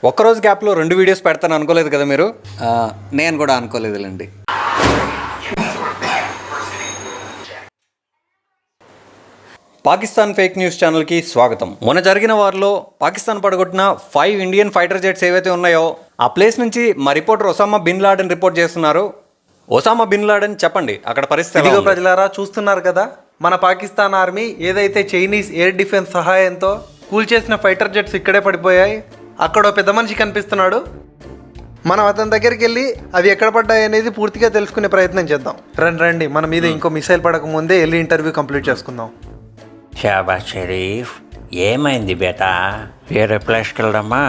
ఒక్కరోజు గ్యాప్లో 2 వీడియోస్ పెడతాను అనుకోలేదు కదా మీరు. నేను కూడా అనుకోలేదులేండి. పాకిస్తాన్ ఫేక్ న్యూస్ ఛానల్కి స్వాగతం. మొన్న జరిగిన వారిలో పాకిస్తాన్ పడగొట్టిన 5 ఇండియన్ ఫైటర్ జెట్స్ ఏవైతే ఉన్నాయో ఆ ప్లేస్ నుంచి మా reporter Osama bin Laden report చేస్తున్నారు. ఒసామా బిన్ లాడెన్ చెప్పండి అక్కడ పరిస్థితి. ఇదిగో ప్రజలారా, చూస్తున్నారు కదా మన పాకిస్తాన్ ఆర్మీ ఏదైతే చైనీస్ ఎయిర్ డిఫెన్స్ సహాయంతో కూల్చేసిన ఫైటర్ జెట్స్ ఇక్కడే పడిపోయాయి. అక్కడ పెద్ద మనిషి కనిపిస్తున్నాడు. మనం అతని దగ్గరికి వెళ్ళి అవి ఎక్కడ పడ్డాయి అనేది పూర్తిగా తెలుసుకునే ప్రయత్నం చేద్దాం. రండి, మన మీద ఇంకో మిసైల్ పడక ముందే వెళ్ళి ఇంటర్వ్యూ కంప్లీట్ చేసుకుందాం. షాబాజ్ షరీఫ్, ఏమైంది బేటా? వేరే ప్లేస్కి వెళ్దామా?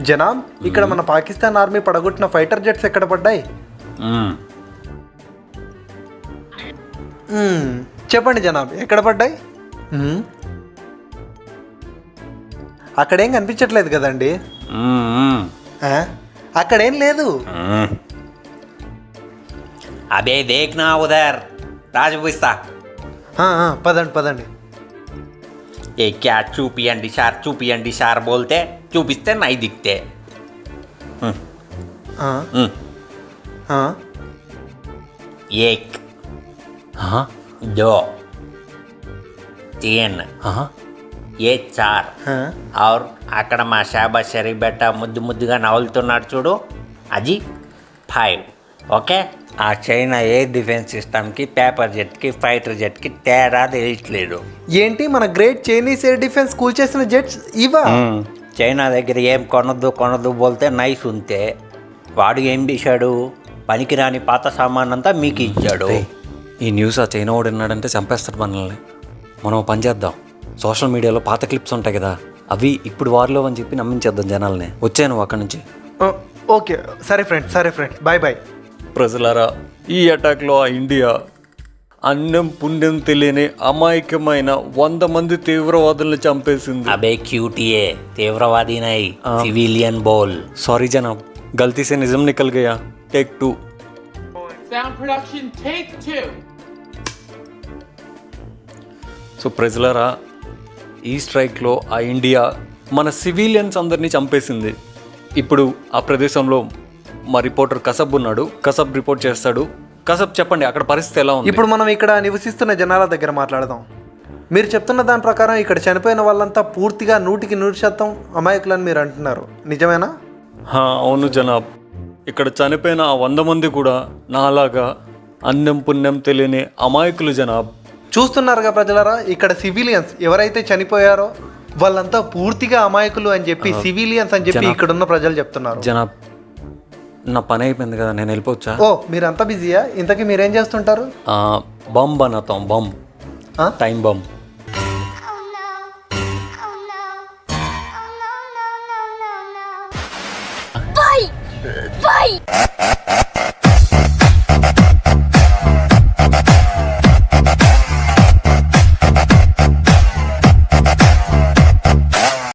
జనాబ్, ఇక్కడ మన పాకిస్తాన్ ఆర్మీ పడగొట్టిన ఫైటర్ జెట్స్ ఎక్కడ పడ్డాయి? చెప్పండి జనాబ్, ఎక్కడ పడ్డాయి? అక్కడేం కనిపించట్లేదు కదండి. అక్కడేం లేదు. అబే దేఖ్నా ఉదర్, రాజు చూపిస్తా. పదండి. ఏ క్యా చూపియండి సార్ బోల్తే చూపిస్తే నై దిక్తే. ఏక్, దో, తీన్, ఏ 4. और అక్కడ మా షాబాజ్ షరీఫ్ బెట్ట ముద్దుగా నవ్వులుతున్నాడు చూడు, అది 5. ఓకే, ఆ చైనా ఎయిర్ డిఫెన్స్ సిస్టమ్కి, పేపర్ జెట్కి, ఫైటర్ జెట్కి తేడా తెలియట్లేదు. ఏంటి, మన గ్రేట్ చైనీస్ ఎయిర్ డిఫెన్స్ కూల్చేసిన జెట్స్ ఇవా? చైనా దగ్గర ఏం కొనదు బోల్తే నైస్ ఉంటే వాడు ఏం చేశాడు, పనికిరాని పాత సామాన్ అంతా మీకు ఇచ్చాడు. ఈ న్యూస్ ఆ చైనా వాడు విన్నాడంటే చంపేస్తాడు మనల్ని. మనం పని చేద్దాం, సోషల్ మీడియాలో పాత క్లిప్స్ ఉంటాయి కదా, అవి ఇప్పుడు వారిలో అని చెప్పి నమ్మించేద్దాం జనాల్ని. వచ్చాను అక్కడి నుంచి. ఓకే, సరే ఫ్రెండ్స్, బాయ్. ప్రజలారా, ఈ అటాక్లో ఆ ఇండియా అన్నం పుణ్యం తెలియని అమాయకమైన 100 మంది తీవ్రవాదుల్ని చంపేసింది. అబే క్యూటీఏ తీవ్రవాది నై, సివిలియన్ బోల్. సారీ జనాబ్, గల్తీ సే నిజం nickel Gaya. Take 2. Sound production, take 2. So ప్రజలారా, ఈ స్ట్రైక్లో ఆ ఇండియా మన సివిలియన్స్ అందరినీ చంపేసింది. ఇప్పుడు ఆ ప్రదేశంలో మా రిపోర్టర్ కసబ్ ఉన్నాడు. కసబ్ రిపోర్ట్ చేస్తాడు. కసబ్, చెప్పండి అక్కడ పరిస్థితి ఎలా ఉంది? ఇప్పుడు మనం ఇక్కడ నివసిస్తున్న జనాల దగ్గర మాట్లాడదాం. మీరు చెప్తున్న దాని ప్రకారం ఇక్కడ చనిపోయిన వాళ్ళంతా పూర్తిగా 100% అమాయకులని మీరు అంటున్నారు, నిజమేనా? అవును జనాబ్, ఇక్కడ చనిపోయిన ఆ 100 మంది కూడా నాలాగా అన్నం పుణ్యం తెలియని అమాయకులు జనాబ్. చూస్తున్నారుగా ప్రజలారా, ఇక్కడ సివిలియన్స్ ఎవరైతే చనిపోయారో వాళ్ళంతా పూర్తిగా అమాయకులు అని చెప్పి, సివిలియన్స్ అని చెప్పి ఇక్కడున్న ప్రజలు చెప్తున్నారు. జనాబ్, నా పని అయిపోయింది కదా, నేను వెళ్ళిపోవచ్చా? మీరంతా బిజీయా? ఇంతకీ మీరేం చేస్తుంటారు? బమ్ బనాతాం, బమ్, టైం బమ్. Fight!